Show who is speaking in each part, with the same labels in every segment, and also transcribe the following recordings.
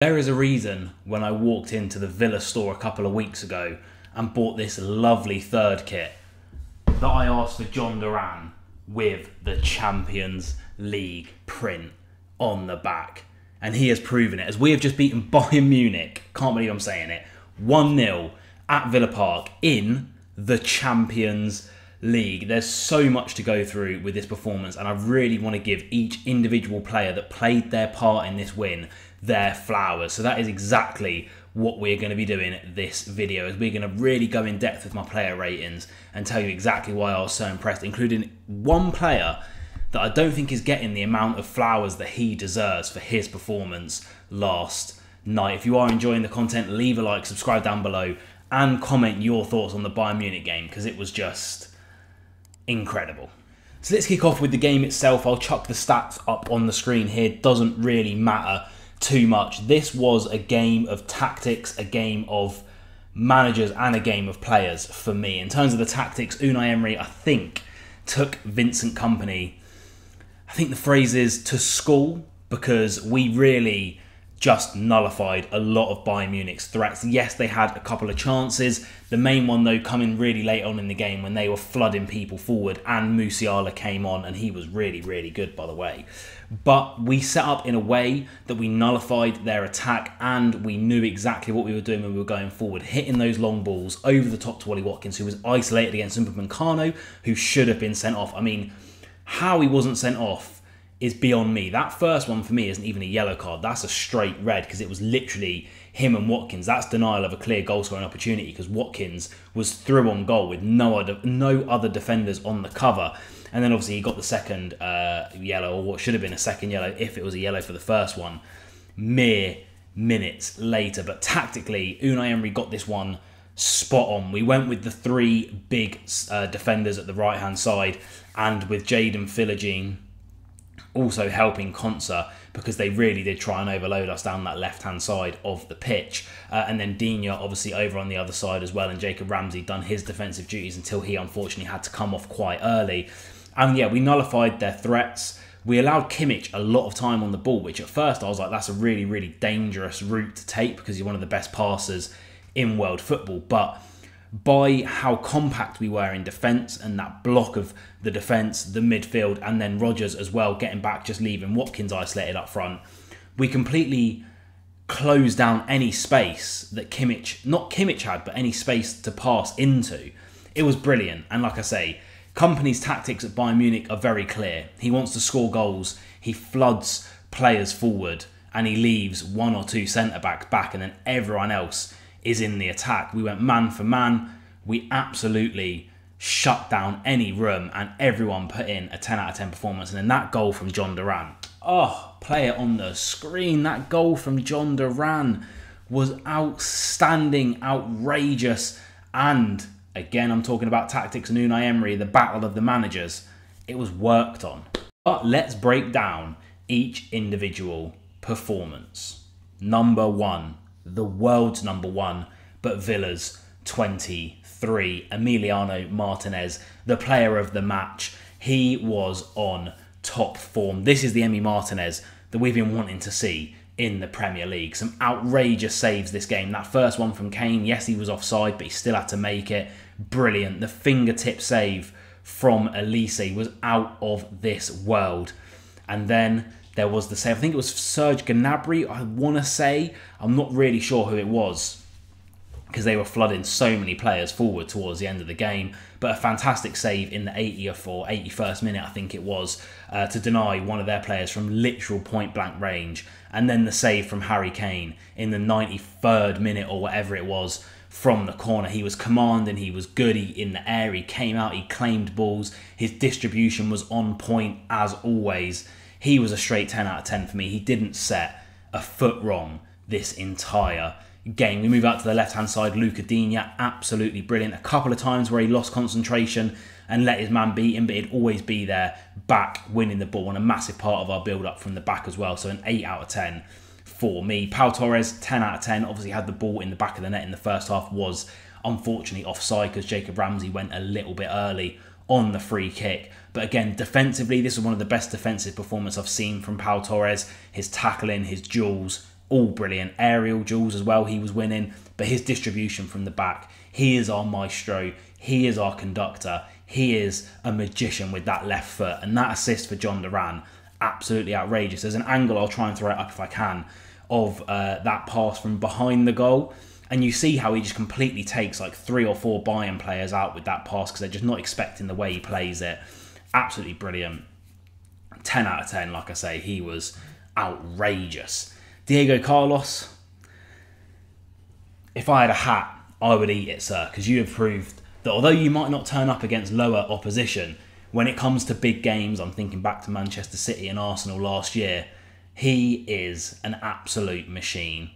Speaker 1: There is a reason when I walked into the Villa store a couple of weeks ago and bought this lovely third kit that I asked for JHON Duran with the Champions League print on the back. And he has proven it, as we have just beaten Bayern Munich, can't believe I'm saying it, 1-0 at Villa Park in the Champions League. There's so much to go through with this performance, and I really want to give each individual player that played their part in this win their flowers. So that is exactly what we're going to be doing this video, as we're going to really go in depth with my player ratings and tell you exactly why I was so impressed, including one player that I don't think is getting the amount of flowers that he deserves for his performance last night. If you are enjoying the content, leave a like, subscribe down below, and comment your thoughts on the Bayern Munich game, because it was just incredible. So let's kick off with the game itself. I'll chuck the stats up on the screen here. It doesn't really matter too much. This was a game of tactics, a game of managers, and a game of players for me. In terms of the tactics, Unai Emery, I think, took Vincent Kompany, I think the phrase is, to school, because we really just nullified a lot of Bayern Munich's threats. Yes, they had a couple of chances. The main one, though, coming really late on in the game when they were flooding people forward, and Musiala came on, and he was really, really good, by the way. But we set up in a way that we nullified their attack, and we knew exactly what we were doing when we were going forward, hitting those long balls over the top to Ollie Watkins, who was isolated against Upamecano, who should have been sent off. I mean, how he wasn't sent off is beyond me. That first one for me isn't even a yellow card. That's a straight red, because it was literally him and Watkins. That's denial of a clear goal scoring opportunity, because Watkins was through on goal with no other defenders on the cover. And then obviously he got the second yellow, or what should have been a second yellow if it was a yellow for the first one, mere minutes later. But tactically, Unai Emery got this one spot on. We went with the three big defenders at the right hand side, and with Jadon Philogene also helping Konsa, because they really did try and overload us down that left-hand side of the pitch. And then Digne obviously over on the other side as well, and Jacob Ramsey done his defensive duties until he unfortunately had to come off quite early. And yeah, we nullified their threats. We allowed Kimmich a lot of time on the ball, which at first I was like, that's a really, really dangerous route to take, because you're one of the best passers in world football. But by how compact we were in defence, and that block of the defence, the midfield, and then Rodgers as well getting back, just leaving Watkins isolated up front, we completely closed down any space that not Kimmich had, but any space to pass into. It was brilliant. And like I say, Kompany's tactics at Bayern Munich are very clear. He wants to score goals, he floods players forward, and he leaves one or two centre-backs back, and then everyone else is in the attack. We went man for man. We absolutely shut down any room, and everyone put in a 10 out of 10 performance. And then that goal from JHON Duran, oh, play it on the screen. That goal from JHON Duran was outstanding, outrageous, and again, I'm talking about tactics and Unai Emery, the battle of the managers. It was worked on. But let's break down each individual performance. Number one, the world's number one, but Villa's 23, Emiliano Martinez, the player of the match. He was on top form. This is the Emi Martinez that we've been wanting to see in the Premier League. Some outrageous saves this game. That first one from Kane, yes, he was offside, but he still had to make it. Brilliant. The fingertip save from Elise was out of this world. And then there was the save, I think it was Serge Gnabry, I want to say. I'm not really sure who it was, because they were flooding so many players forward towards the end of the game. But a fantastic save in the 80th or 81st minute, I think it was, to deny one of their players from literal point-blank range. And then the save from Harry Kane in the 93rd minute or whatever it was from the corner. He was commanding, he was good, in the air, he came out, he claimed balls. His distribution was on point as always. He was a straight 10 out of 10 for me. He didn't set a foot wrong this entire game. We move out to the left-hand side. Luca Digne, absolutely brilliant. A couple of times where he lost concentration and let his man beat him, but he'd always be there, back, winning the ball, and a massive part of our build-up from the back as well. So an 8 out of 10 for me. Pau Torres, 10 out of 10. Obviously had the ball in the back of the net in the first half. Was unfortunately offside, because Jacob Ramsey went a little bit early on the free kick. But again, defensively, this is one of the best defensive performances I've seen from Pau Torres. His tackling, his duels, all brilliant. Aerial duels as well, he was winning. But his distribution from the back, he is our maestro. He is our conductor. He is a magician with that left foot. And that assist for JHON DURAN, absolutely outrageous. There's an angle, I'll try and throw it up if I can, of that pass from behind the goal. And you see how he just completely takes like 3 or 4 Bayern players out with that pass because they're just not expecting the way he plays it. Absolutely brilliant. 10 out of 10, like I say, he was outrageous. Diego Carlos, if I had a hat, I would eat it, sir, because you have proved that although you might not turn up against lower opposition, when it comes to big games, I'm thinking back to Manchester City and Arsenal last year, he is an absolute machine.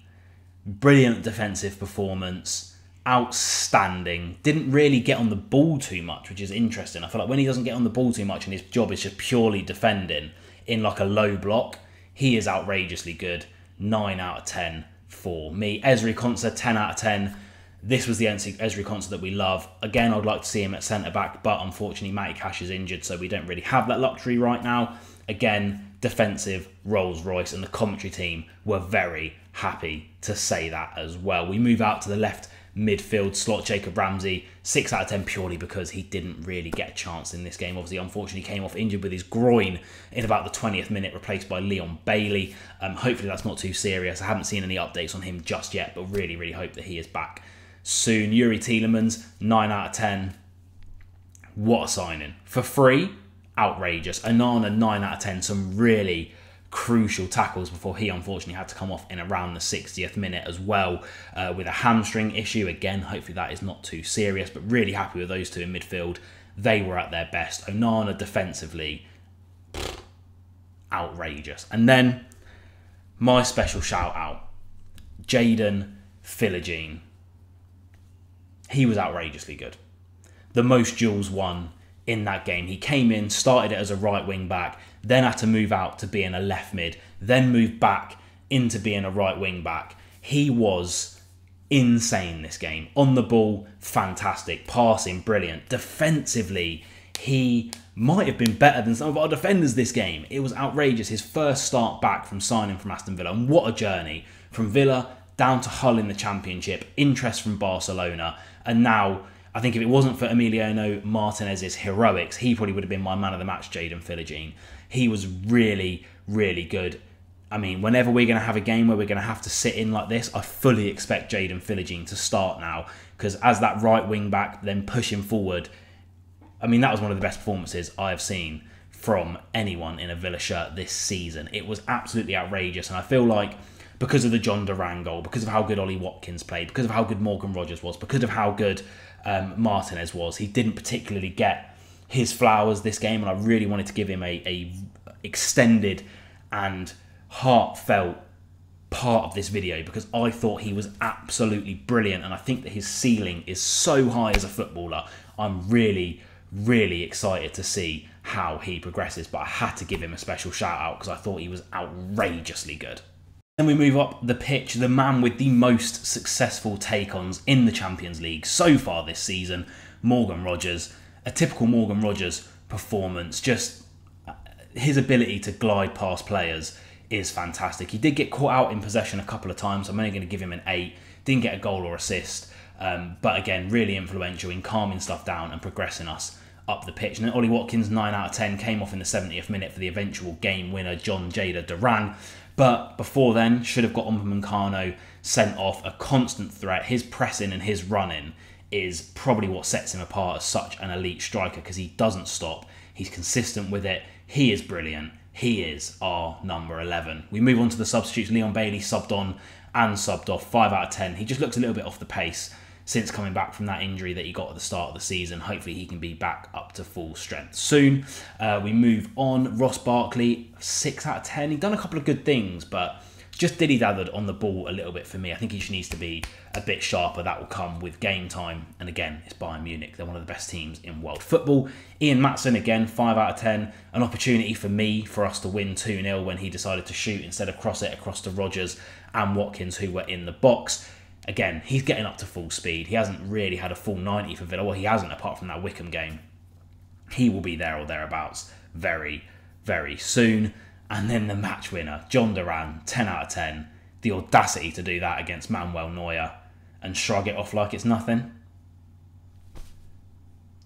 Speaker 1: Brilliant defensive performance, outstanding. Didn't really get on the ball too much, which is interesting. I feel like when he doesn't get on the ball too much and his job is just purely defending in like a low block, he is outrageously good. 9 out of 10 for me. Ezri Konsa, 10 out of 10. This was the Ezri Konsa that we love. Again, I'd like to see him at centre-back, but unfortunately, Matty Cash is injured, so we don't really have that luxury right now. Again, defensive Rolls-Royce, and the commentary team were very happy to say that as well. We move out to the left midfield slot, Jacob Ramsey, 6 out of 10 purely because he didn't really get a chance in this game. Obviously, unfortunately, came off injured with his groin in about the 20th minute, replaced by Leon Bailey. Hopefully that's not too serious. I haven't seen any updates on him just yet, but really, really hope that he is back soon. Yuri Tielemans, 9 out of 10. What a signing. For free, outrageous. Onana, 9 out of 10. Some really crucial tackles before he unfortunately had to come off in around the 60th minute as well with a hamstring issue. Again, hopefully that is not too serious, but really happy with those two in midfield. They were at their best. Onana defensively, outrageous. And then my special shout out, JHON Philogene. He was outrageously good. The most duels won in that game. He came in, started it as a right wing back, then had to move out to being a left mid, then moved back into being a right wing back. He was insane this game. On the ball, fantastic. Passing, brilliant. Defensively, he might have been better than some of our defenders this game. It was outrageous. His first start back from signing from Aston Villa, and what a journey. From Villa down to Hull in the Championship, interest from Barcelona, and now I think if it wasn't for Emiliano Martinez's heroics, he probably would have been my man of the match, JHON Philogene. He was really, really good. I mean, whenever we're going to have a game where we're going to have to sit in like this, I fully expect JHON Philogene to start now, because as that right wing back, then pushing forward, I mean, that was one of the best performances I have seen from anyone in a Villa shirt this season. It was absolutely outrageous, and I feel like because of the JHON DURAN goal, because of how good Ollie Watkins played, because of how good Morgan Rogers was, because of how good Martinez was, he didn't particularly get his flowers this game, and I really wanted to give him a extended and heartfelt part of this video because I thought he was absolutely brilliant, and I think that his ceiling is so high as a footballer. I'm really, really excited to see how he progresses, but I had to give him a special shout out because I thought he was outrageously good. Then we move up the pitch, the man with the most successful take-ons in the Champions League so far this season, Morgan Rogers. A typical Morgan Rogers performance, just his ability to glide past players is fantastic. He did get caught out in possession a couple of times. I'm only going to give him an 8. Didn't get a goal or assist, but again, really influential in calming stuff down and progressing us up the pitch. And then Ollie Watkins, 9 out of 10, came off in the 70th minute for the eventual game winner, John Jada Duran. But before then, should have got Upamecano sent off. A constant threat. His pressing and his running is probably what sets him apart as such an elite striker because he doesn't stop. He's consistent with it. He is brilliant. He is our number 11. We move on to the substitutes. Leon Bailey subbed on and subbed off. 5 out of 10. He just looks a little bit off the pace since coming back from that injury that he got at the start of the season. Hopefully he can be back up to full strength soon. We move on. Ross Barkley, 6 out of 10. He's done a couple of good things, but just dilly-dathered on the ball a little bit for me. I think he just needs to be a bit sharper. That will come with game time. And again, it's Bayern Munich. They're one of the best teams in world football. Ian Maatsen, again, 5 out of 10. An opportunity for us to win 2-0 when he decided to shoot instead of cross it across to Rogers and Watkins, who were in the box. Again, he's getting up to full speed. He hasn't really had a full 90 for Villa. Well, he hasn't, apart from that Wickham game. He will be there or thereabouts very, very soon. And then the match winner, JHON DURAN, 10 out of 10. The audacity to do that against Manuel Neuer and shrug it off like it's nothing.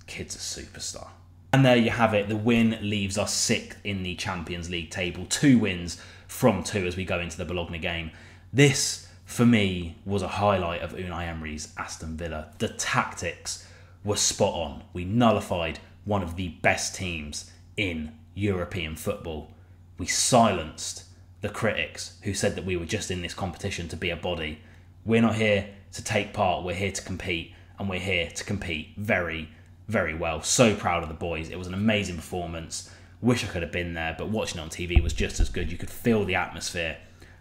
Speaker 1: Kid's a superstar. And there you have it. The win leaves us 6th in the Champions League table. 2 wins from 2 as we go into the Bologna game. This, for me, was a highlight of Unai Emery's Aston Villa. The tactics were spot on. We nullified one of the best teams in European football. We silenced the critics who said that we were just in this competition to be a body. We're not here to take part. We're here to compete, and we're here to compete very, very well. So proud of the boys. It was an amazing performance. Wish I could have been there, but watching it on TV was just as good. You could feel the atmosphere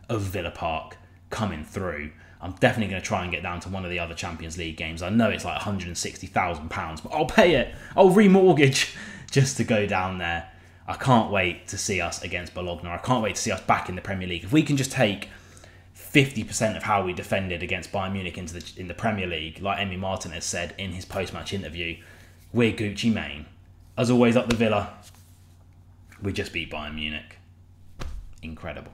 Speaker 1: of Villa Park coming through. I'm definitely going to try and get down to one of the other Champions League games. I know it's like £160,000, but I'll pay it. I'll remortgage just to go down there. I can't wait to see us against Bologna. I can't wait to see us back in the Premier League. If we can just take 50% of how we defended against Bayern Munich in the Premier League, like Emi Martinez said in his post-match interview, we're Gucci Mane. As always, up the Villa, we just beat Bayern Munich. Incredible.